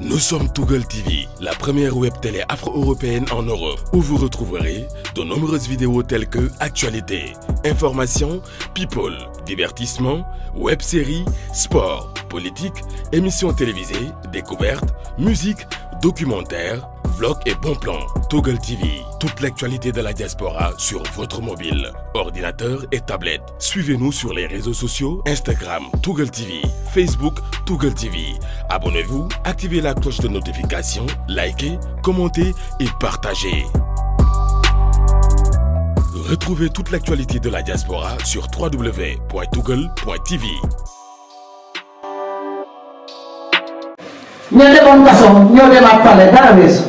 Nous sommes Tougal TV, la première web télé afro-européenne en Europe, où vous retrouverez de nombreuses vidéos telles que actualité, information, people, divertissement, web-séries, sport, politique, émissions télévisées, découvertes, musique, documentaires, vlogs et bons plans. Tougal TV, toute l'actualité de la diaspora sur votre mobile, ordinateur et tablette. Suivez-nous sur les réseaux sociaux, Instagram, Tougal TV, Facebook, Tougal TV. Abonnez-vous, activez la cloche de notification, likez, commentez et partagez. Retrouvez toute l'actualité de la diaspora sur www.tougal.tv. ñoo demoon kaso ñoo demaat pale dara weesu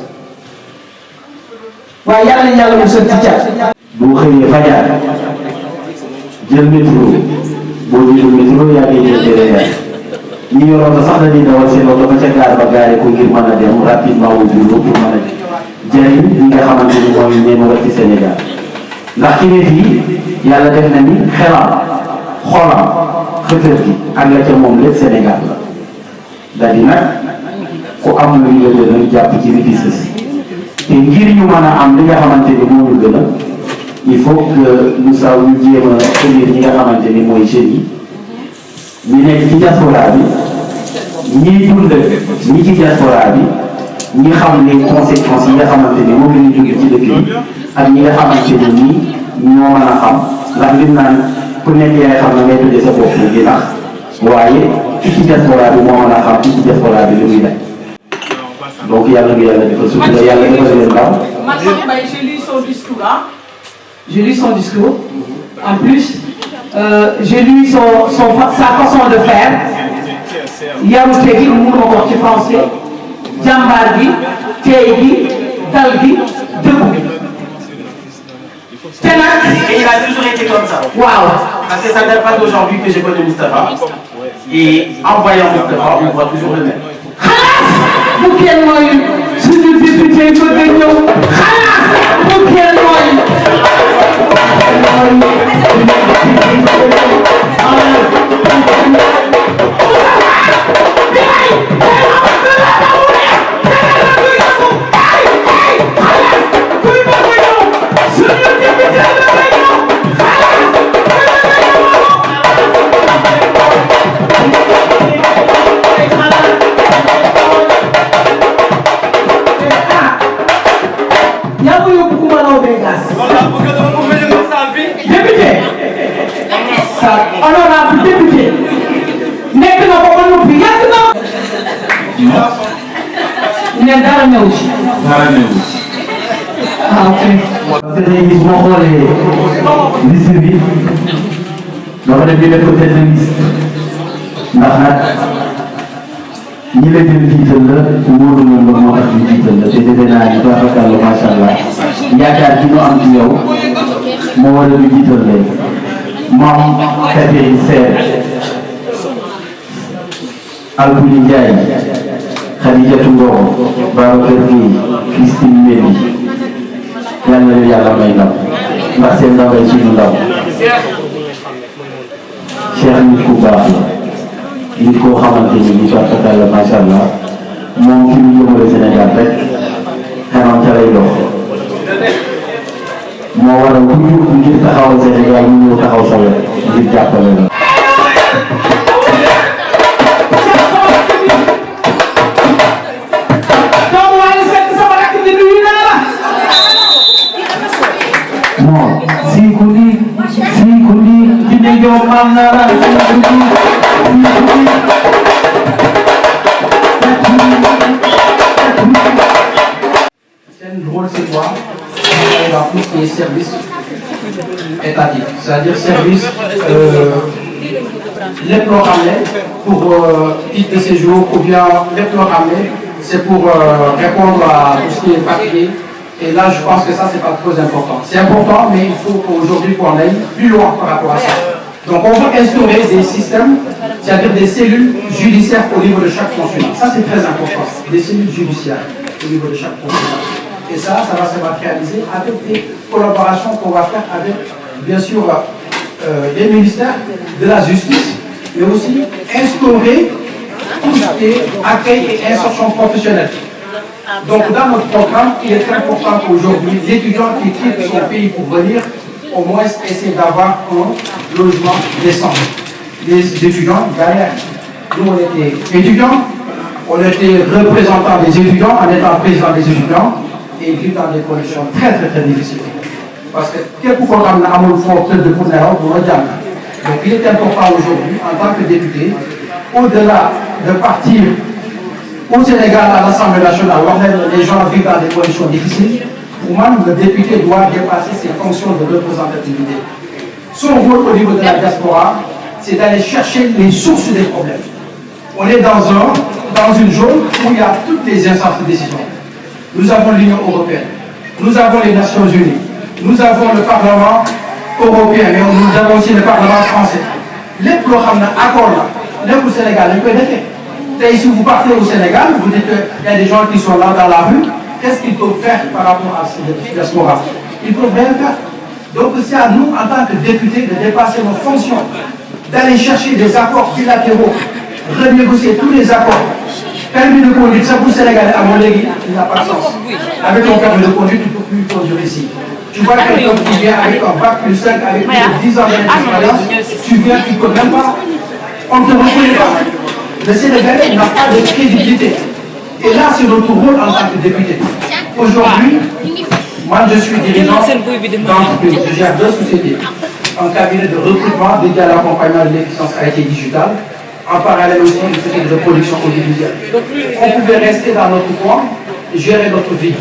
waaye yàlla na yàlla musal ci cat. boo xëyee fajar jël métro boo jël métro yaa ngi jël derrière ñi yor oto sax dañuy dawal seen oto ba ca gaar ba gaare ko ngir mën a dem rapidement au bureau pour mën a jëriñ li nga xamante ni mooy ñeen war ci Sénégal ndax ci ne fii yàlla def na ni xelam xolam xëtër gi ak la ca moom lépp Sénégal la daal di nag ku am lu ñu la gën a jàpp ci réfis te ngir ñu mën a am li nga xamante ni moo ñu gën a il faut que nous saw ñu jéem a tenir ñi nga xamante ni mooy jeunes yi ñu nekk ci diaspora bi ñiy dund ñi ci diaspora bi ñi xam les conséquences yi nga xamante ni moom la ñu jóge ci dëkk bi ak ñi nga xamante ni nii ñoo mën a xam ndax lim naan ku nekk yaay xam na ngay tuddee sa bopp gi ndax waaye ki ci diaspora bi moo mën a xam ki ci diaspora bi li muy def donc yàlla nga yàlla defal surtout que yàlla defal leen ndaw. Maxime Mbaye, j'ai lu son discours là. J'ai lu son discours. En plus, j'ai lu sa façon de faire. Yarute gi mu ma wax ci français. Jàmbaar gi, teey gi, dal gi, dëggu gi. te nag. Et il a toujours été comme ça. Waaw. Parce que ça ne date pas d'aujourd'hui que j'ai connu Moustapha. Et en voyant Moustapha, on voit toujours le même. xalaas bu kenn mooy suñu député bëgg a ñëw xalaas bu kenn mooy. Honorable député nekk na ko ba noppi yàgg na. ne dara ñëw ci. dara ñëw. ok. parce que dañuy gis boo xoolee liste bi dafa def ñu def ko tête de liste ndax nag ñi la jël jiital la wóolu na la moo tax ñu jiital la te defe naa ni tabaarkalla macha allah yaakaar gi ñu am ci yow moo war a ñu jiital leen. Mame Catherine Sène Albouri Ndiaye Khadijatou Ngom Babacar Gueye Christine Mendy yal na leen yàlla may ndam ndax seen ndaw ay suñu ndaw Cheikh nit ku baax la nit koo xamante ni bi la macha allah moom fi mu jëmale Sénégal rek xamam ca lay dox moo waral ku ñu ngir taxawal Sénégal ñu ñëw taxaw sa wet ngir jàppale la. bon si ku di dina jox maam naa Le rôle c'est quoi? Dans tout ce qui est service étatique, c'est-à-dire service lépp loo xam ne pour titre de séjour ou bien lépp loo xam ne c'est pour répondre à tout ce qui est papier. Et là, je pense que ça, c'est pas trop important. C'est important, mais il faut qu'aujourd'hui qu'on aille plus loin par rapport à ça. Donc, on va instaurer des systèmes, c'est-à-dire des cellules judiciaires au niveau de chaque consulat. Ça, c'est très important. Des cellules judiciaires au niveau de chaque consulat. Et ça va se matérialiser avec des collaborations qu'on va faire avec, bien sûr, les ministères de la justice, mais aussi instaurer tout ce qui est accueil et insertion professionnelle. Donc dans notre programme, il est très important qu'aujourd'hui, l'étudiant qui quitte son pays pour venir, au moins essayer d'avoir un logement décent. Les étudiants, derrière, nous on était étudiants, on était représentants des étudiants, en étant président des étudiants, et vivent dans des conditions très difficiles. Parce que quelque programme n'a pas fort de pour donc il est important aujourd'hui, en tant que député, au-delà de partir au Sénégal à l'Assemblée nationale, où les gens vivent dans des conditions difficiles, pour moi, le député doit dépasser ses fonctions de représentativité. Son rôle au niveau de la diaspora, c'est d'aller chercher les sources des problèmes. On est dans une zone où il y a toutes les instances de décision. Nous avons l'Union européenne, nous avons les Nations unies, nous avons le Parlement européen, mais nous avons aussi le Parlement français. Les programmes accords là, au Sénégal, ils peuvent être. Si vous partez au Sénégal, vous dites qu'il y a des gens qui sont là dans la rue, qu'est-ce qu'ils peuvent faire par rapport à cette diaspora? Ils peuvent rien faire. Donc c'est à nous, en tant que députés, de dépasser nos fonctions, d'aller chercher des accords bilatéraux, renégocier tous les accords. Permis de conduire, ça pour le Sénégalais, à mon avis, il n'a pas de sens. Avec ton permis de conduire, tu ne peux plus conduire ici. Tu vois quelqu'un qui vient avec un bac plus 5, avec plus de 10 ans d'expérience, tu viens, tu ne peux même pas. On ne te reconnaît pas. Le Sénégalais n'a pas de crédibilité. Et là, c'est notre rôle en tant que député. Aujourd'hui, moi je suis dirigeant d'entreprise. Je gère 2 sociétés. Un cabinet de recrutement dédié à l'accompagnement de l'efficience IT digitale. En parallèle aussi, une société de production audiovisuelle. On pouvait rester dans notre coin et gérer notre vie.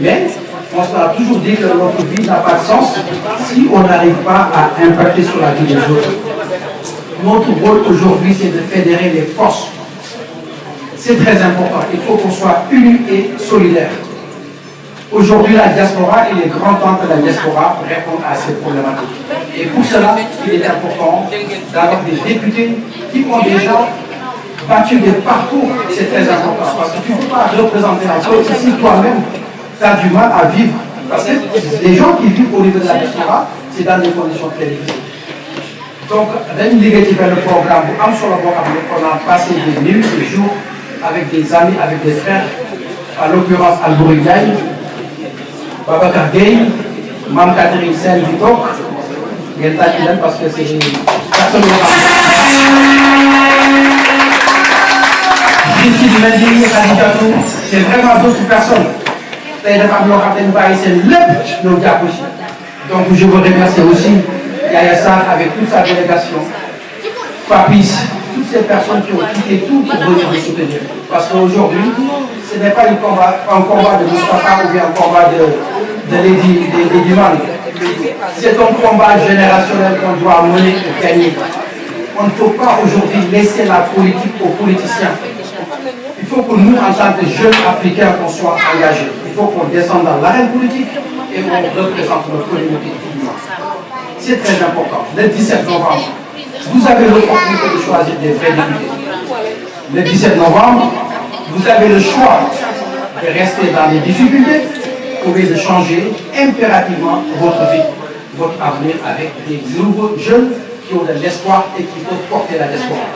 Mais on se a toujours dit que notre vie n'a pas de sens si on n'arrive pas à impacter sur la vie des autres. Notre rôle aujourd'hui, c'est de fédérer les forces. C'est très important. Il faut qu'on soit unis et solidaires. Aujourd'hui, la diaspora, il est grand temps que la diaspora réponde à ces problématiques. Et pour cela, il est important d'avoir des députés qui ont déjà battu des parcours. C'est très important. Parce que tu ne peux pas représenter la chose si toi-même, tu as du mal à vivre. Parce que les gens qui vivent au niveau de la diaspora, c'est dans des conditions très difficiles. Donc, dans le programme, on a passé des nuits, des jours avec des amis, avec des frères, à l'occurrence Albouri Gaye, Babacar Gueye, Mme Catherine Sen Vitok, parce que c'est une personne Christine Mendy, c'est vraiment d'autres personnes. Donc je veux remercier aussi Yaya Sarr avec toute sa délégation, Papis, toutes ces personnes qui ont quitté tout pour venir nous soutenir. Parce qu'aujourd'hui, ce n'est pas un combat de Moustapha ou bien un combat de Lady Man. C'est un combat générationnel qu'on doit mener et gagner. On ne peut pas aujourd'hui laisser la politique aux politiciens. Il faut que nous, en tant que jeunes Africains, qu'on soit engagés. Il faut qu'on descende dans l'arène politique et qu'on représente notre communauté. C'est très important. Le 17 novembre, vous avez l'opportunité de choisir des vrais députés. Le 17 novembre, vous avez le choix de rester dans les difficultés ou de changer impérativement votre vie, votre avenir avec des nouveaux jeunes qui ont de l'espoir et qui peuvent porter la diaspora.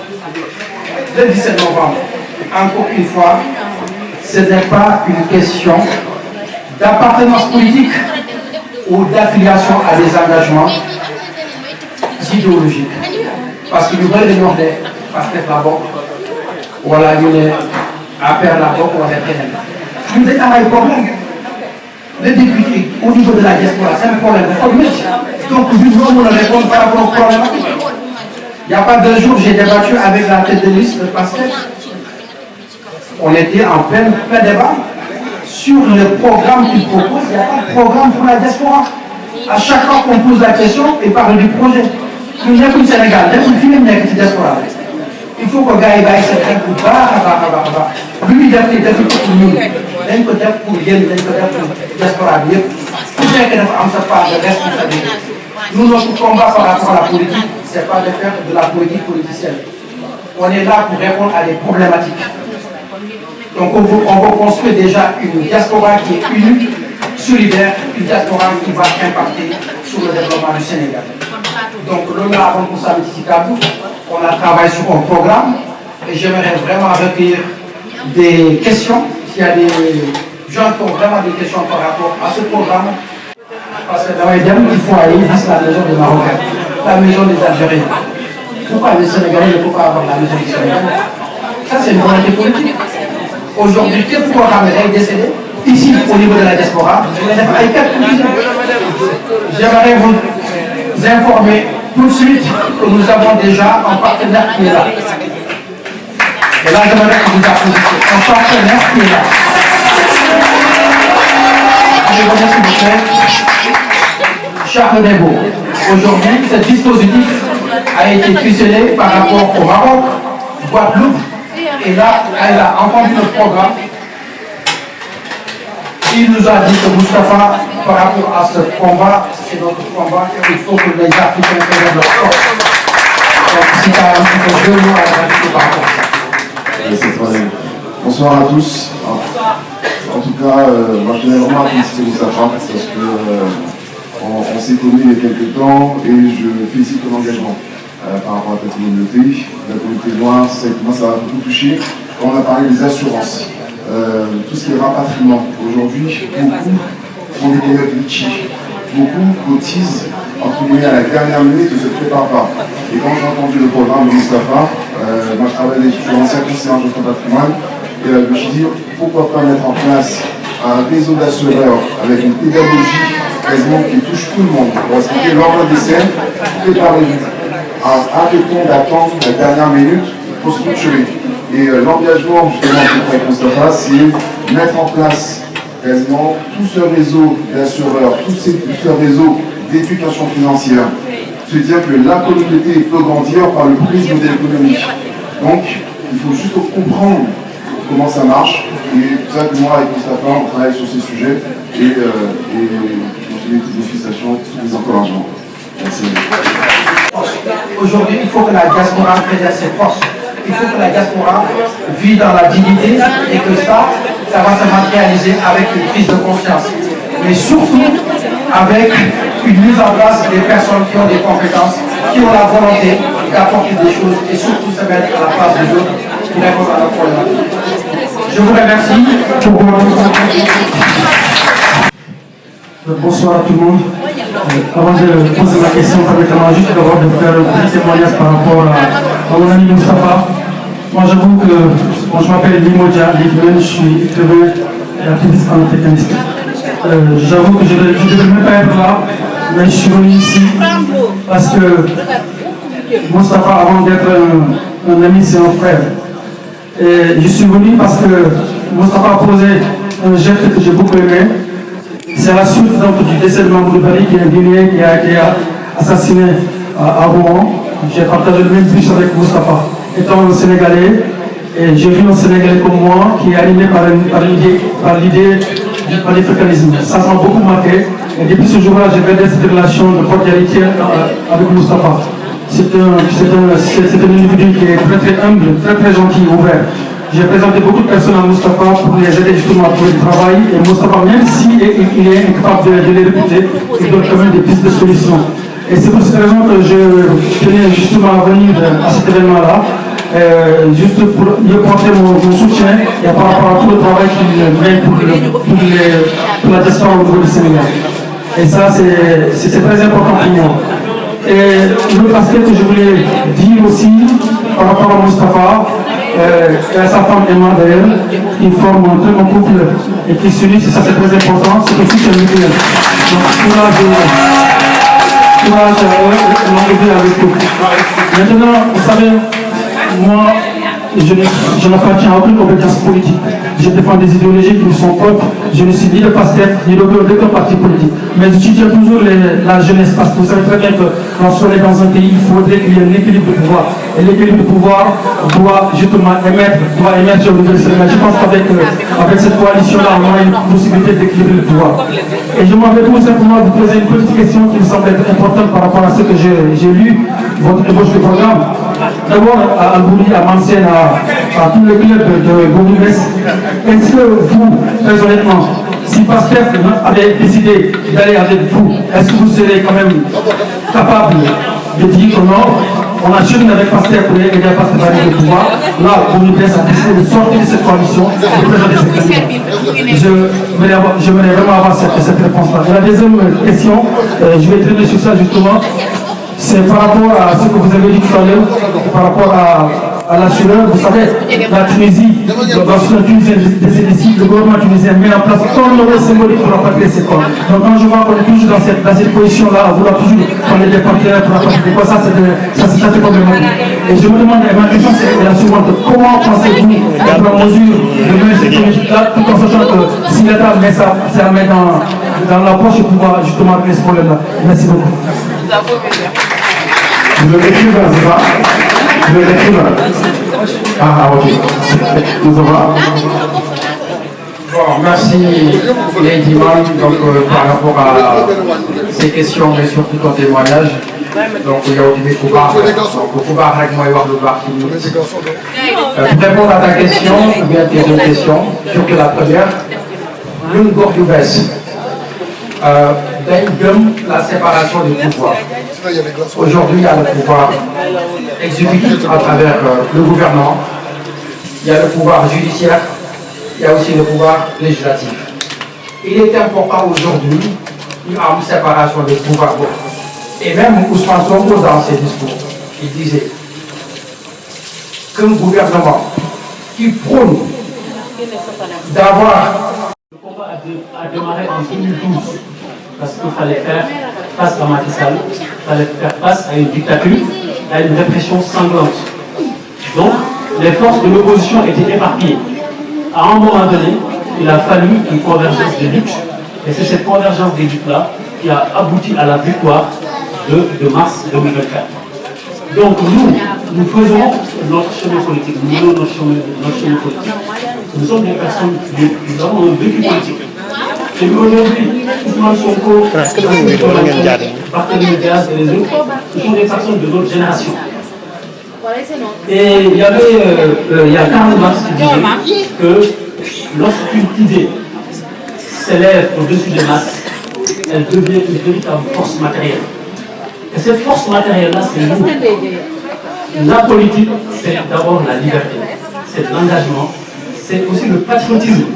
Le 17 novembre, encore une fois, ce n'est pas une question d'appartenance politique ou d'affiliation à des engagements idéologiques. Parce que nous voulons les Nordais, parce que la banque, voilà, nous à faire la banque, on va faire. Nous avons un problème. Les députés, au niveau de la diaspora, c'est un problème. Donc, nous devons répondre par rapport au problème. Il n'y a pas 2 jours, j'ai débattu avec la tête de liste de Pascal. On était en plein débat sur le programme qu'il propose. Il n'y a pas de programme pour la diaspora. À chaque fois qu'on pose la question, il parle du projet. Nous sommes au Sénégal, nous sommes la diaspora. Il faut que le gars ait cette règle pour bas. Lui, il a fait pour nous. Il peut faire pour rien, il peut faire pour la diaspora. Tout bien qu'il y ait sa part de responsabilité. Nous, notre combat par rapport à la politique, ce n'est pas de faire de la politique politicienne. On est là pour répondre à des problématiques. Donc on va construire déjà une diaspora qui est unie, solidaire, une diaspora qui va impacter sur le développement du Sénégal. Donc l'on a responsabilité, on a travaillé sur un programme et j'aimerais vraiment recueillir des questions. S'il y a des gens qui ont vraiment des questions par rapport à ce programme, parce que dans les derniers qu'il faut aller, c'est la maison des Marocains, la maison des Algériens. Pourquoi les Sénégalais ne peuvent pas avoir la maison des Sénégalais? Ça, c'est une volonté politique. Aujourd'hui, quel programme est décédé ici au niveau de la diaspora? J'aimerais vous informer tout de suite que nous avons déjà un partenaire qui est là. Et là, j'aimerais que vous applaudissez. Un partenaire qui est là. Je vous remercie, s'il vous plaît. Charles Nebo. Aujourd'hui, ce dispositif a été fusionné par rapport au Maroc, Guadeloupe, et là, elle a entendu notre programme. Il nous a dit que Moustapha, par rapport à ce combat, c'est notre combat, il faut que les Africains prennent leur force. Donc, si tu as un petit peu deux mots à rajouter par rapport à ça. Bonsoir à tous. En tout cas, moi je tenais vraiment à féliciter Moustapha parce que on s'est connus il y a quelques temps et je félicite ton engagement par rapport à ta communauté. La communauté noire, moi ça m'a beaucoup touché. Quand on a parlé des assurances, tout ce qui est rapatriement, aujourd'hui, beaucoup font des périodes litchi. Beaucoup cotisent entre guillemets à la dernière minute et ne se préparent pas. Et quand j'ai entendu le programme de Moustapha, moi je travaille sur l'ancien conseiller en gestion de patrimoine, et je me suis dit pourquoi pas mettre en place un réseau d'assureurs avec une pédagogie quasiment qui touche tout le monde pour expliquer lors d'un décès, préparez-vous. Arrêtons d'attendre la dernière minute pour se structurer. Et l'engagement justement avec Moustapha, c'est mettre en place quasiment tout ce réseau d'assureurs, tout ce réseau d'éducation financière, se dire que la communauté peut grandir par le prisme de l'économie. Donc, il faut juste comprendre comment ça marche. Et c'est pour ça que moi, avec Moustapha, on travaille sur ces sujets et des félicitations, tous les encouragements. Merci. Aujourd'hui, il faut que la diaspora préserve ses forces. Il faut que la diaspora vive dans la dignité et que ça va se matérialiser avec une prise de conscience. Mais surtout avec une mise en place des personnes qui ont des compétences, qui ont la volonté d'apporter des choses et surtout se mettre à la place des autres pour répondre à leurs problématiques. Je vous remercie pour votre Bonsoir à tout le monde. Avant de poser ma question, permettez-moi juste d'abord de faire un petit témoignage par rapport à mon ami Moustapha. Moi j'avoue que je m'appelle Limodia Livmen, je suis écrivain et activiste panafricaniste. J'avoue que je ne devais même pas être là, mais je suis venu ici parce que Moustapha, avant d'être un ami, c'est un frère. Et je suis venu parce que Moustapha a posé un geste que j'ai beaucoup aimé. C'est la suite donc, du décès de Mamadou Bari, qui est un Guinéen qui a été assassiné à Rouen. J'ai partagé le même bus avec Moustapha. Étant un Sénégalais, et j'ai vu un Sénégalais comme moi qui est animé par l'idée du panafricanisme. Ça m'a beaucoup marqué. Et depuis ce jour-là, j'ai gardé cette relation de cordialité avec Moustapha. C'est un individu qui est très très humble, très très gentil, ouvert. J'ai présenté beaucoup de personnes à Moustapha pour les aider justement pour le travail. Et Moustapha, même s'il est incapable de les recruter, il donne quand même des pistes de solutions. Et c'est pour cette raison que je tenais justement à venir à cet événement-là, juste pour lui apporter mon soutien et par rapport à tout le travail qu'il met pour la diaspora au niveau du Sénégal. Et ça, c'est très important pour moi. Et l'autre aspect que je voulais dire aussi par rapport à Moustapha, et à sa femme Emma d'ailleurs, qui forment un très bon couple et qui s'unissent, et ça c'est très important, c'est aussi un mutuel. Donc courage à l'enlever avec eux. Maintenant, vous savez, moi, je n'appartiens à aucune compétence politique. Je défends des idéologies qui me sont propres. Je ne suis ni de PASTEF, ni d'aucun parti politique. Mais j'utilise toujours la jeunesse, parce que vous savez très bien que lorsqu'on est dans un pays, il faudrait qu'il y ait un équilibre de pouvoir. Et l'équilibre de pouvoir doit justement émerger au niveau du Sénégal. Je pense qu'avec cette coalition-là, on a une possibilité d'équilibrer le pouvoir. Et je m'en vais tout simplement vous poser une petite question qui me semble être importante par rapport à ce que j'ai lu, votre ébauche de programme. D'abord à Albouri, à Mansène, à tous les clubs de Bourg-Mès. Est-ce que vous, très honnêtement, si Pastef avait décidé d'aller avec vous, est-ce que vous serez quand même capable de dire que non, on a cheminé avec Pasteur pour aider à partager le pouvoir. Là, on nous laisse à décider de sortir de cette coalition et de présenter cette candidate. J'aimerais vraiment avoir cette réponse-là. Et la deuxième question, je vais traiter sur ça justement, c'est par rapport à ce que vous avez dit tout à l'heure, par rapport à l'assureur. Vous savez, la Tunisie, lorsque la Tunisie décide ici, le gouvernement tunisien met en place tout le rôle symbolique pour rapatrier ces corps. Donc quand je vois qu'on est toujours dans cette position-là, à vouloir toujours parler des partenaires pour rapatrier quoi, ça c'est problématique. Et je me demande, ma question c'est la suivante, comment pensez-vous être en mesure de mener cette politique-là, tout en sachant que si l'État met sa main dans la poche pour pouvoir justement régler ce problème-là. Merci beaucoup. Vous êtes écrivain, c'est ça? Vous êtes écrivain? Ah, ok. Nous avons. Bon, merci Lady Man par rapport à ces questions, mais surtout ton témoignage. Donc, il y a Odimé Koubar. Donc, Koubar, avec moi, il va le voir. Pour répondre à ta question, ou bien tes deux questions, surtout la première, l'une gorge baisse. La séparation des pouvoirs. Aujourd'hui, il y a le pouvoir exécutif à travers le gouvernement, il y a le pouvoir judiciaire, il y a aussi le pouvoir législatif. Il est important aujourd'hui qu'il y ait une séparation des pouvoirs. Et même Ousmane Sonko dans ses discours, il disait qu'un gouvernement qui prône d'avoir... Le combat a démarré en 2012 parce qu'il fallait faire face à Macky Sall, il fallait faire face à une dictature, à une répression sanglante. Donc, les forces de l'opposition étaient éparpillées. À un moment donné, il a fallu une convergence des luttes, et c'est cette convergence des luttes-là qui a abouti à la victoire de mars 2024. Donc nous faisons notre chemin politique, nous menons notre chemin politique. Nous sommes des personnes, nous avons un vécu politique. Et aujourd'hui, Ousmane Sonko, Barthélémy Dias et les autres, ce sont des personnes de notre génération. Et il y a Karl Marx qui disait que lorsqu'une idée s'élève au-dessus des masses, elle devient une véritable force matérielle. Et cette force matérielle-là, c'est nous. La politique, c'est d'abord la liberté, c'est l'engagement, c'est aussi le patriotisme.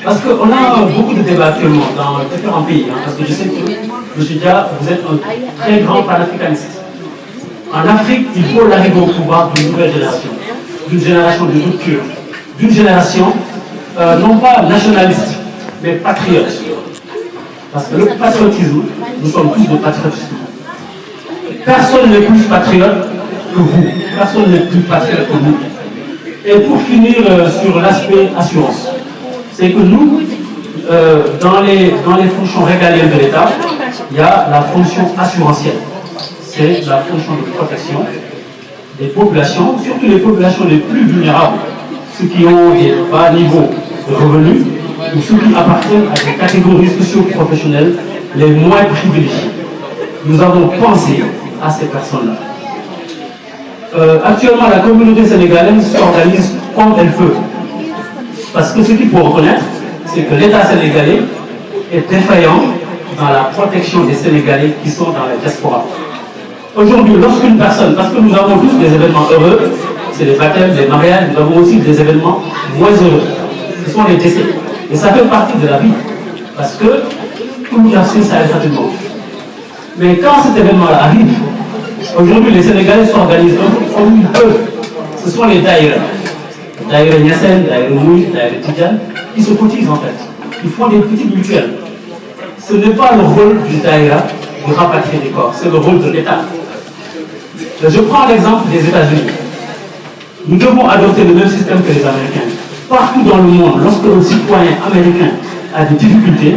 Parce qu'on a beaucoup de débats actuellement dans différents pays, parce que je sais que, M. Dia, vous êtes un très grand panafricaniste. En Afrique, il faut l'arrivée au pouvoir d'une nouvelle génération, d'une génération de rupture, d'une génération non pas nationaliste, mais patriote. Parce que le patriotisme, nous sommes tous de patriotisme. Personne n'est plus patriote que vous, personne n'est plus patriote que vous. Et pour finir sur l'aspect assurance, c'est que nous, dans les fonctions régaliennes de l'État, il y a la fonction assurantielle. C'est la fonction de protection des populations, surtout les populations les plus vulnérables, ceux qui ont des bas niveaux de revenus, ou ceux qui appartiennent à des catégories socio-professionnelles les moins privilégiées. Nous avons pensé à ces personnes-là. Actuellement, la communauté sénégalaise s'organise comme elle peut. Parce que ce qu'il faut reconnaître, c'est que l'État sénégalais est défaillant dans la protection des Sénégalais qui sont dans la diaspora. Aujourd'hui, lorsqu'une personne, parce que nous avons tous des événements heureux, c'est les baptêmes, les mariages, nous avons aussi des événements moins heureux. Ce sont les décès. Et ça fait partie de la vie. Parce que tout le monde a su ça certainement. Mais quand cet événement-là arrive, aujourd'hui les Sénégalais s'organisent comme ils peuvent. Ce sont les daïras. Daïra Niassène, Daïra Mouy, Daïra Tidjane, qui se cotisent en fait. Ils font des petites mutuelles. Ce n'est pas le rôle du daïra de rapatrier des corps, c'est le rôle de l'État. Je prends l'exemple des États-Unis. Nous devons adopter le même système que les Américains. Partout dans le monde, lorsque un citoyen américain a des difficultés,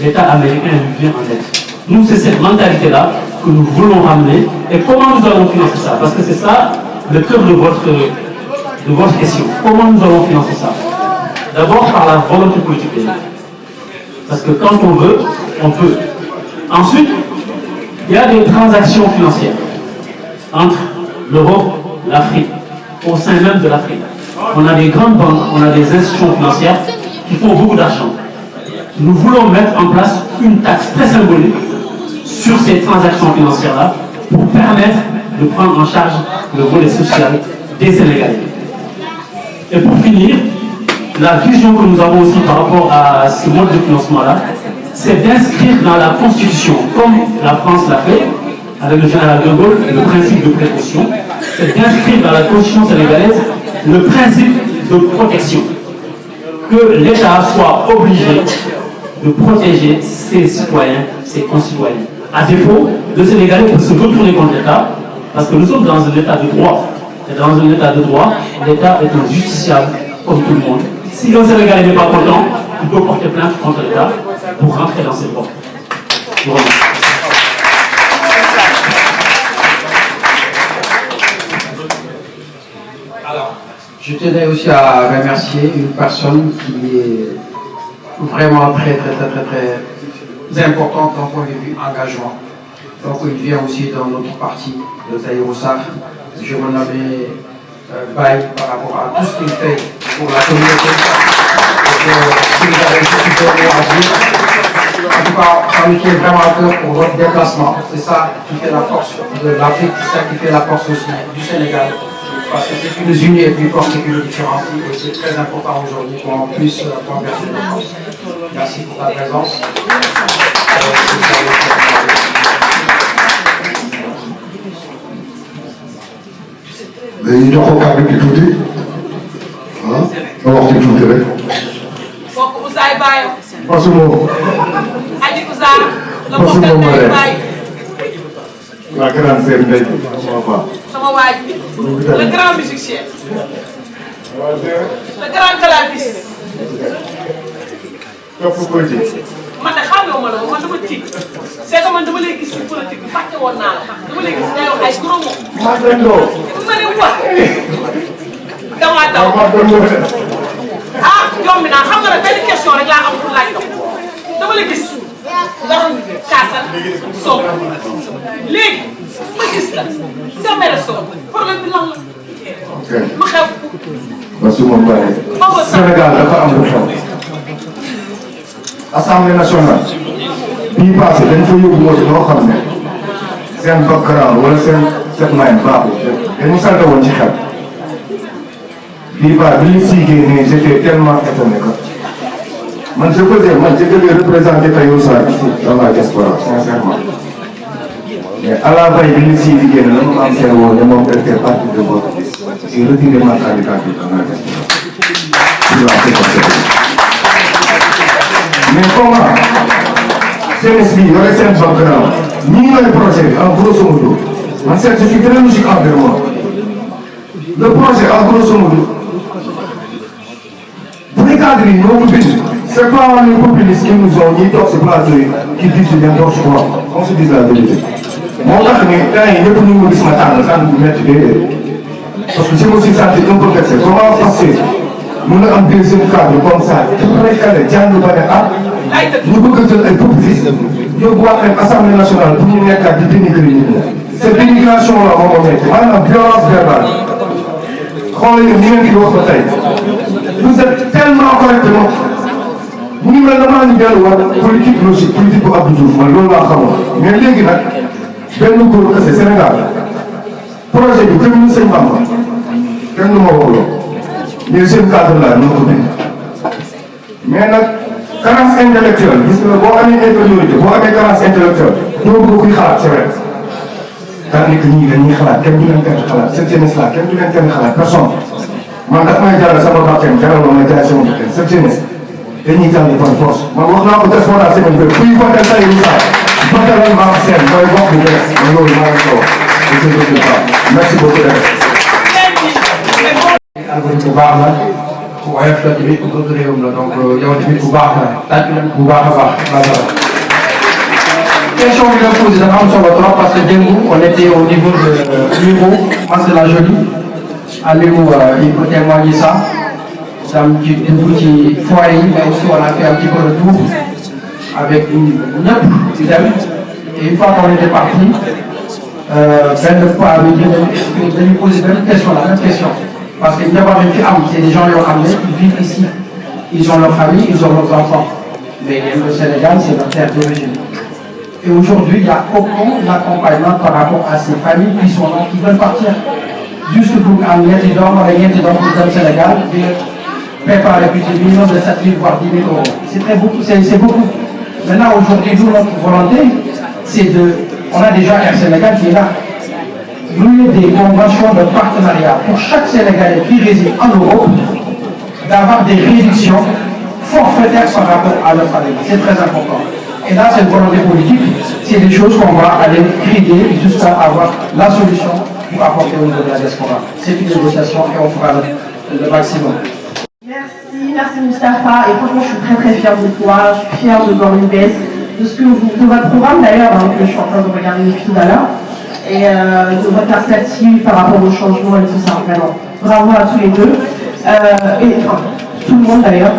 l'État américain lui vient en aide. Nous, c'est cette mentalité-là que nous voulons ramener. Et comment nous allons financer ça? Parce que c'est ça le cœur de votre question. Comment nous allons financer ça? D'abord par la volonté politique. Parce que quand on veut, on peut. Ensuite, il y a des transactions financières entre l'Europe, l'Afrique, au sein même de l'Afrique. On a des grandes banques, on a des institutions financières qui font beaucoup d'argent. Nous voulons mettre en place une taxe très symbolique sur ces transactions financières-là pour permettre de prendre en charge le volet social des Sénégalais. Et pour finir, la vision que nous avons aussi par rapport à ce mode de financement-là, c'est d'inscrire dans la Constitution, comme la France l'a fait, avec le général de Gaulle et le principe de précaution, c'est d'inscrire dans la Constitution sénégalaise le principe de protection. Que l'État soit obligé de protéger ses citoyens, ses concitoyens. À défaut, le Sénégalais peut se retourner contre l'État, parce que nous sommes dans un État de droit. Et dans un État de droit, l'État est un justiciable comme tout le monde. Si le Sénégalais n'est pas content, il peut porter plainte contre l'État pour rentrer dans ses droits. Je vous remercie. Alors, je tenais aussi à remercier une personne qui est vraiment très importante d'un point de vue engagement. Donc il vient aussi dans notre parti, le Taïroussar. Je me nommais Baye par rapport à tout ce qu'il fait pour la communauté. Si vous avez juste un peu à dire, en tout cas, ça nous tient vraiment à cœur pour votre déplacement. C'est ça qui fait la force de l'Afrique, c'est ça qui fait la force aussi du Sénégal. Parce que c'est qui nous unit et plus fort que nous différencie. Et c'est très important aujourd'hui qu'on puisse converser nos forces. Merci pour ta présence. dañuy jox ko kàddu gi tuuti ah nga wax ci tuuti rek. mbokk Ousseyn Baye. parce que moom. Aji Ousseyn. la parce que bokkal moom Ndeye Baye. la grande sœur Ndeye sama waaj bi. le grand musicien. le grand claviste. topp ko ci. man de xam nga ma la man dama tiit c'est que man dama lay gis ci politique bi fàtte woon naa la dama lay gis ngay wax ay gros mots. maa ngi doon. ma ne wax damaa daw ah yomb naa xam nga ne benn question rek laa am pour laaj ko dama la gis nga doon kaasal soog léegi ma gis la nga mere soog problème bi lan la. ok ma xew. parce que moom Sénégal dafa am lu xew. Assemblée nationale bii passé dañ fa yóbbu moo ci loo xam ne seen background wala seen main baaxul dañu sant woon ci xel bii baax bi ñu siigee nii j'étais tellement étonné que man je devais représenter Taïroussar ici dans la diaspora sincèrement mais à la veille bi ñu siigee génn la mu am seen woo ne moom elle fait partie de votre liste j'ai retiré ma candidature dans la diaspora pour la sécurité. Mais comment jeunesse bi yore seen background ñi ñooy projet bi en grosso modo man je suis très logique envers moi le projet en grosso modo bu dee cadre yi ñoo ko bind c'est pas les populistes qui nous ont ñiy toog si plateau yi qui disent n'importe quoi on se dise la vérité moo tax ni temps yi ñëpp ñu ngi gis ma tànn sant bu métti déedéet parce que je me suis senti un peu vexé comment passer mun na am deuxième cadre comme ça très calé jàng ba ne ah ñu bëgg a jël ay populistes yóbbuwaat leen assemblée nationale pour ñu nekkaat di dénigrer nit ñi cette dénigration là moom moo nekk maanaam violence verbale xoolal yéen ni ngeen di wax ba tey vous êtes tellement correctement mu ngi mel ne maa ngi delluwaat politique logique politique bu Abdou Diouf man loolu laa xamoon mais léegi nag benn góor kese Sénégal projet bi gëmuñu sëñ Bamba kenn du ma waxuloo mais seen cadre là ñoo ko bind mais nag carence intellectuelle gis nga boo amee infériorité boo amee carence intellectuelle doo bëgg kuy xalaat c'est vrai daanaka ñii dañuy xalaat kenn du leen tere xalaat cette jeunesse là kenn du leen tere xalaat personne man daf may jaral sama bakkan jaral ma may jaay sama bakkan cette jeunesse dañuy jàll par force man wax naa ko diaspora semaine bi kuy voté Taïroussar voté lan Mame Sène mooy wax bu bees man loolu maa ngi ko wax merci beaucoup. algorithme bu baax la ku oyof la tamit ku bëgg réewam la donc yow tamit bu baax la tàcc nañ bu baax a baax macha allah. question bi nga posé dafa am solo trop parce que démb on était au niveau de Miro Mas la Jolie Aliou il peut témoigner ça sam ci dugg ci foyer yi mais aussi on a fait un petit peu le tour avec ñëpp ci dem et une fois qu'on était parti benn fois bi dañu posé benn question la même question. Parce que d'abord, c'est des gens qui vivent ici. Ils ont leur famille, ils ont leurs enfants. Mais le Sénégal, c'est leur terre d'origine. Et aujourd'hui, il n'y a aucun accompagnement par rapport à ces familles qui sont là, qui veulent partir. Juste pour amener des dons, rien des dons pour le Sénégal, préparer plus de minimum de 7 000 voire 10 000 euros. C'est très beaucoup, c'est beaucoup. Maintenant, aujourd'hui, nous, notre volonté, c'est de. On a déjà Air Sénégal qui est là. Nous, des conventions de partenariat pour chaque Sénégalais qui réside en Europe, d'avoir des réductions forfaitaires par rapport à leur famille. C'est très important. Et là, c'est une volonté politique. C'est des choses qu'on va aller crier jusqu'à avoir la solution pour apporter au niveau de la diaspora. C'est une négociation et on fera le maximum. Merci Moustapha. Et franchement, je suis très très fière de toi. Je suis fière de voir une baisse de votre programme d'ailleurs, hein, que je suis en train de regarder depuis tout à l'heure. Et de votre perspective par rapport au changement et tout ça. Vraiment. Bravo à tous les deux. Et enfin, tout le monde d'ailleurs.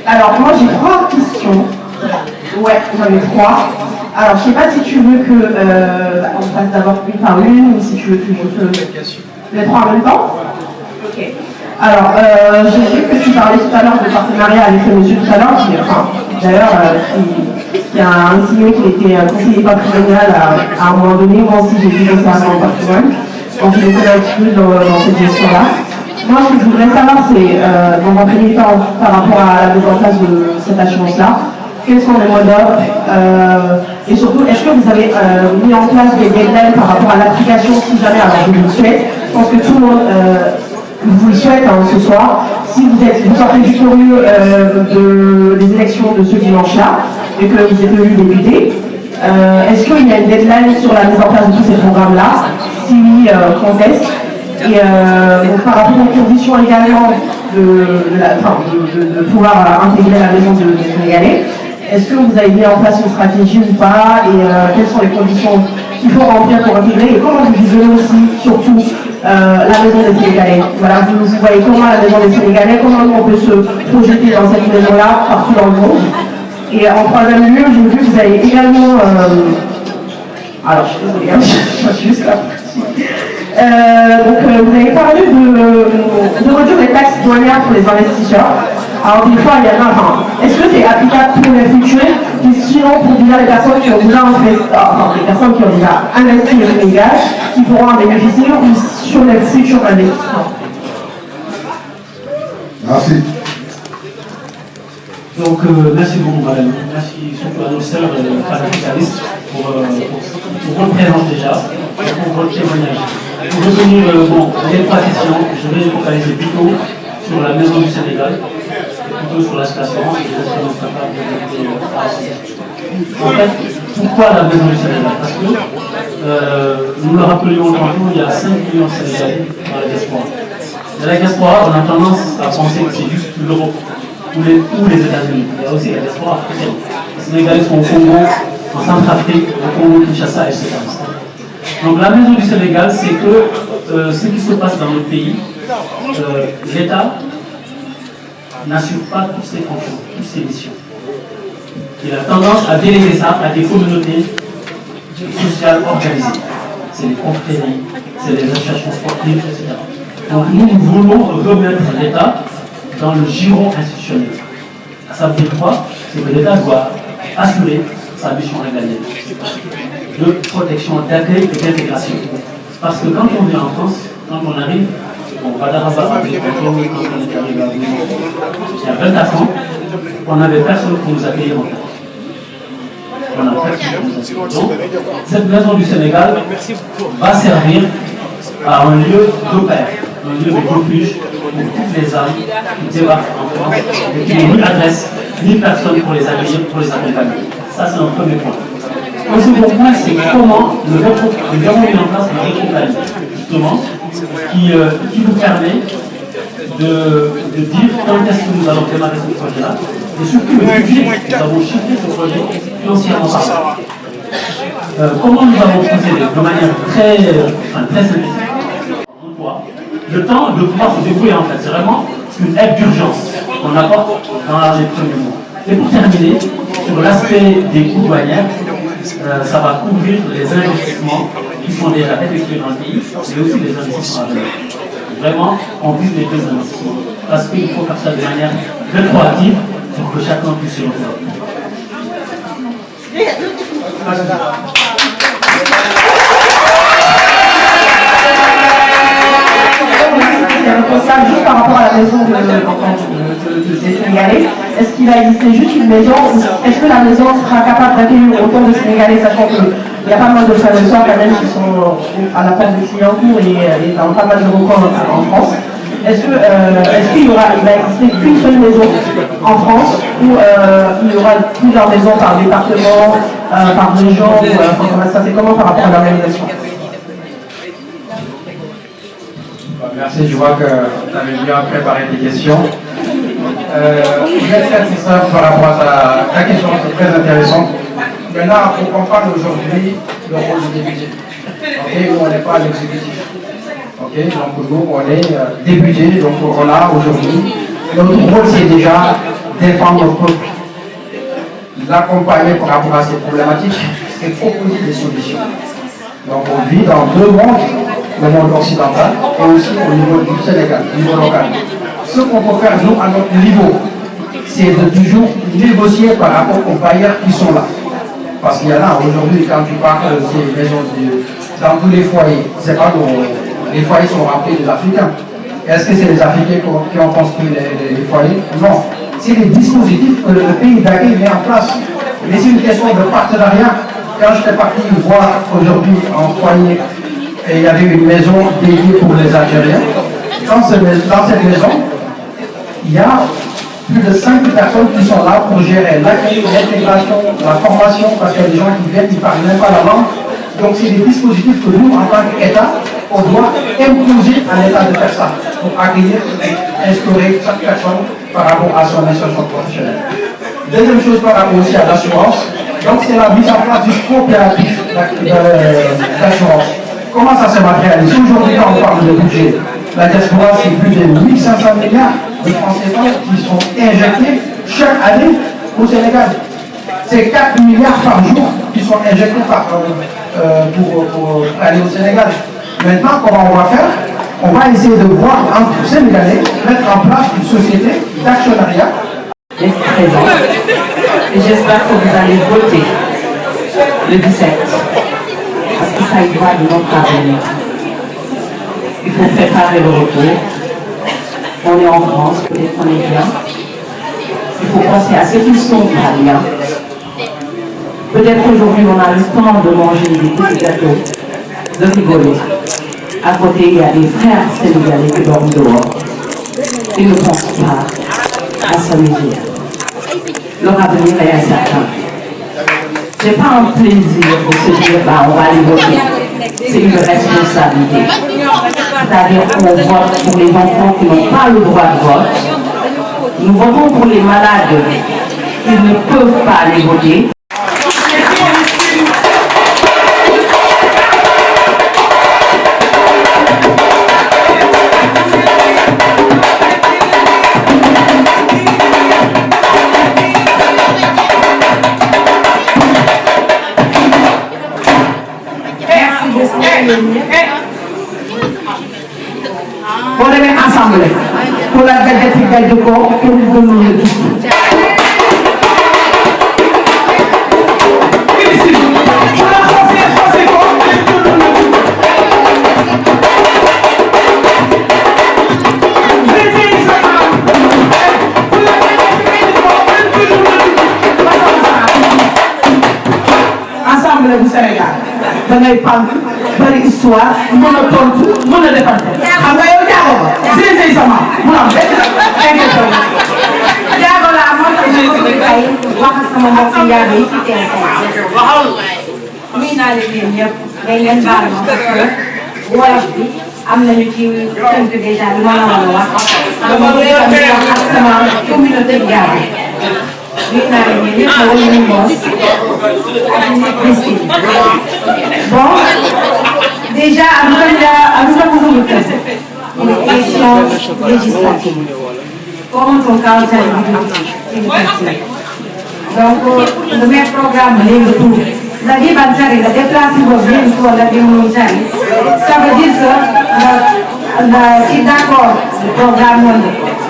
Alors, moi j'ai 3 questions. Ouais, j'en ai 3. Alors, je ne sais pas si tu veux que on fasse d'abord une par une ou si tu veux que je te les 3 en même temps. Ok. Alors, j'ai vu que tu parlais tout à l'heure de partenariat avec le monsieur tout à l'heure, d'ailleurs, qui a insinué qu'il était conseiller patrimonial à un moment donné. Moi aussi, j'ai vu ça en patrimoine. Donc, je les connais un petit peu dans cette gestion-là. Moi, ce que je voudrais savoir, c'est, dans un premier temps, par rapport à la mise en place de cette assurance-là, quels sont les modes d'ordre et surtout, est-ce que vous avez mis en place des deadlines par rapport à l'application, si jamais, alors je vous le souhaite, je pense que tout le monde vous le souhaite ce soir, si vous sortez victorieux des élections de ce dimanche-là et que vous êtes élu député, est-ce qu'il y a une deadline sur la mise en place de tous ces programmes-là? Si oui, quand est-ce? Et par rapport aux conditions également de pouvoir intégrer la maison de Sénégalais, est-ce que vous avez mis en place une stratégie ou pas? Et quelles sont les conditions qu'il faut remplir pour intégrer? Et comment vous vivez aussi, surtout, la maison des Sénégalais? Voilà, vous voyez comment la maison des Sénégalais, comment on peut se projeter dans cette maison-là, partout dans le monde? Et en troisième lieu, j'ai vu que vous avez également... alors, je suis désolée, je suis juste là. Donc, vous avez parlé de réduire les taxes douanières pour les investisseurs. Alors, des fois, il y en a. Est-ce que c'est applicable pour les futurs? Sinon, pour déjà les personnes qui ont déjà les personnes qui ont déjà investi au Sénégal, qui pourront en bénéficier ou sur les futurs investissements? Merci. Donc, merci beaucoup, madame. Merci surtout à nos sœurs parlementaristes pour votre présence déjà, pour votre témoignage. Pour retenir les 3 questions, je vais focaliser plutôt sur la maison du Sénégal, plutôt sur la situation et les assurances capables de en fait, pourquoi la maison du Sénégal? Parce que, nous le rappelions tantôt, il y a 5 millions de Sénégalais dans la diaspora. Dans la diaspora, on a tendance à penser que c'est juste l'Europe ou les États-Unis. Il y a aussi la diaspora africaine. Les Sénégalais sont au Congo, en Centrafrique, au Congo, Kinshasa, etc. Donc la maison du Sénégal, c'est que ce qui se passe dans notre pays, l'État n'assure pas toutes ses fonctions, toutes ses missions. Il a tendance à déléguer ça à des communautés sociales organisées. C'est les confréries, c'est les associations sportives, etc. Donc nous voulons remettre l'État dans le giron institutionnel. Ça veut dire quoi? C'est que l'État doit assurer sa mission régalienne de protection, d'accueil et d'intégration. Parce que quand on vient en France, quand on arrive, on va d'Araba, quand on est arrivé à Lyon, il y a 24 ans, on n'avait personne pour nous accueillir en fait. On a personne pour nous accueillir. Donc, cette maison du Sénégal va servir à un lieu d'opère, un lieu de refuge pour toutes les âmes qui débarquent en France et qui n'ont ni adresse, ni personne pour les accueillir, pour les accompagner. Ça, c'est un premier point. Le second point, c'est comment nous avons mis en place un rétro-planning, justement, qui nous permet de dire quand est-ce que nous allons démarrer ce projet-là, et surtout le budget, nous avons chiffré ce projet financièrement parlant. Comment nous avons procédé de manière très synthétique. Le temps de pouvoir se débrouiller en fait, c'est vraiment une aide d'urgence qu'on apporte dans les premiers mois. Et pour terminer, sur l'aspect des coûts douanières, ça va couvrir les investissements qui sont déjà effectués dans le pays, mais aussi les investissements à venir. Vraiment, on vise les deux investissements. Parce qu'il faut faire ça de manière rétroactive pour que chacun puisse se retrouver. Juste par rapport à la maison de Sénégalais, est-ce qu'il va exister juste une maison ou est-ce que la maison sera capable d'accueillir autant de Sénégalais, sachant qu'il y a pas mal de frères et sœurs quand même qui sont à la porte de Clignancourt et dans pas mal de recoins en France. Est-ce qu'il va exister qu'une seule maison en France ou il y aura plusieurs maisons par département, par région ça c'est comment par rapport à l'organisation? Merci, je vois que tu avais bien préparé tes questions. Je vais être assez simple par rapport à ta question, c'est très intéressant. Maintenant, il faut comprendre aujourd'hui le rôle du député. Okay, nous, on n'est pas l'exécutif. Okay, donc nous, on est député, donc on a aujourd'hui. Notre rôle, c'est déjà défendre notre peuple, l'accompagner par rapport à ces problématiques et proposer des solutions. Donc on vit dans deux mondes, le monde occidental et aussi au niveau du Sénégal, au niveau local. Ce qu'on peut faire nous à notre niveau, c'est de toujours négocier par rapport aux bailleurs qui sont là. Parce qu'il y en a aujourd'hui, quand tu parles de ces maisons dans tous les foyers, c'est pas les foyers sont remplis des Africains. Est-ce que c'est les Africains qui ont construit les foyers? Non. C'est les dispositifs que le pays d'accueil met en place. Mais c'est une question de partenariat. Quand j'étais parti voir aujourd'hui en foyer, et il y avait une maison dédiée pour les Algériens. Dans cette maison, il y a plus de 5 personnes qui sont là pour gérer l'accueil, l'intégration, la formation, parce qu'il y a des gens qui viennent, qui ne parlent même pas la langue. Donc c'est des dispositifs que nous, en tant qu'État, on doit imposer à l'État de faire ça, pour accueillir et instaurer chaque personne par rapport à son insertion professionnelle. Deuxième chose par rapport aussi à l'assurance, donc c'est la mise en place du coopératif d'assurance. Comment ça se matérialise? Aujourd'hui, quand on parle de budget, la diaspora, c'est plus de 1500 milliards de francs CFA qui sont injectés chaque année au Sénégal. C'est 4 milliards par jour qui sont injectés pour aller au Sénégal. Maintenant, comment on va faire? On va essayer de voir entre Sénégalais mettre en place une société d'actionnariat. D'être présent. Et j'espère que vous allez voter le 17. Parce que ça y va de notre avenir. Il faut préparer le retour. On est en France, peut-être qu'on est bien. Il faut penser à ceux qui sont pas bien. Peut-être aujourd'hui on a le temps de manger des petits gâteaux, de rigoler. À côté, il y a des frères sénégalais qui dorment dehors. Ils ne pensent pas à s'amuser. Leur avenir est incertain. Ce n'est pas un plaisir de se dire bah, on va aller voter. C'est une responsabilité. C'est-à-dire qu'on vote pour les enfants qui n'ont pas le droit de vote. Nous votons pour les malades qui ne peuvent pas aller voter. On les met ensemble. Pour la gadget du corps, pour nous donner le tout. Ensemble du Sénégal. Da ngay pànk bari histoire mën a tontu mën a defante xam nga yow jaago ba sëy sama mu am benn jaago laa moo tax ma bëgg tey wax sama mbokk njaago yi fi teew tey nuyu naa leen yéen ñëpp day leen baal ma parce que wolof bi am nañu ci tënk déjà li ma la war a wax dama bëgg a wax ak sama communauté jaago nuyu naa leen yéen ñëpp ma wala ñu moos ak ñu Christine bon déjà am na bëgg une élection législative comme son candidat du parti. Donc le même programme léegi tout la vie ban jari la déplacé boobu léegi ko la di mu jari ça veut dire que la ci d'accord le programme moom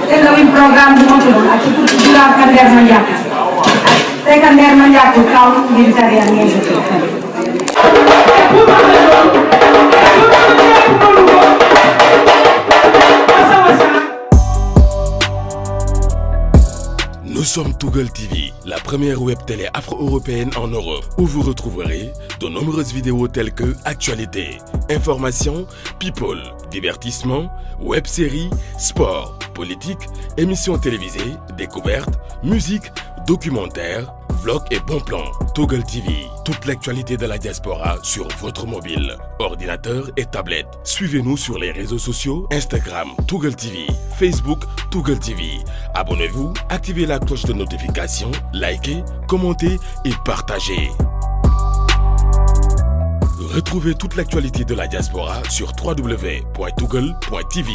te nga win programme bu motul ak ci pour durant carrière ma njàkk te ka leer na yàggu kaw ngir jariñ ngeen Nous sommes Tougal TV, la première web télé afro-européenne en Europe, où vous retrouverez de nombreuses vidéos telles que actualité, information, people, divertissement, web-séries, sport, politique, émissions télévisées, découvertes, musique, documentaires, vlogs et bons plans. Tougal TV, toute l'actualité de la diaspora sur votre mobile, ordinateur et tablette. Suivez-nous sur les réseaux sociaux, Instagram, Tougal TV, Facebook, Tougal TV. Abonnez-vous, activez la cloche de notification, likez, commentez et partagez. Retrouvez toute l'actualité de la diaspora sur www.tougal.tv.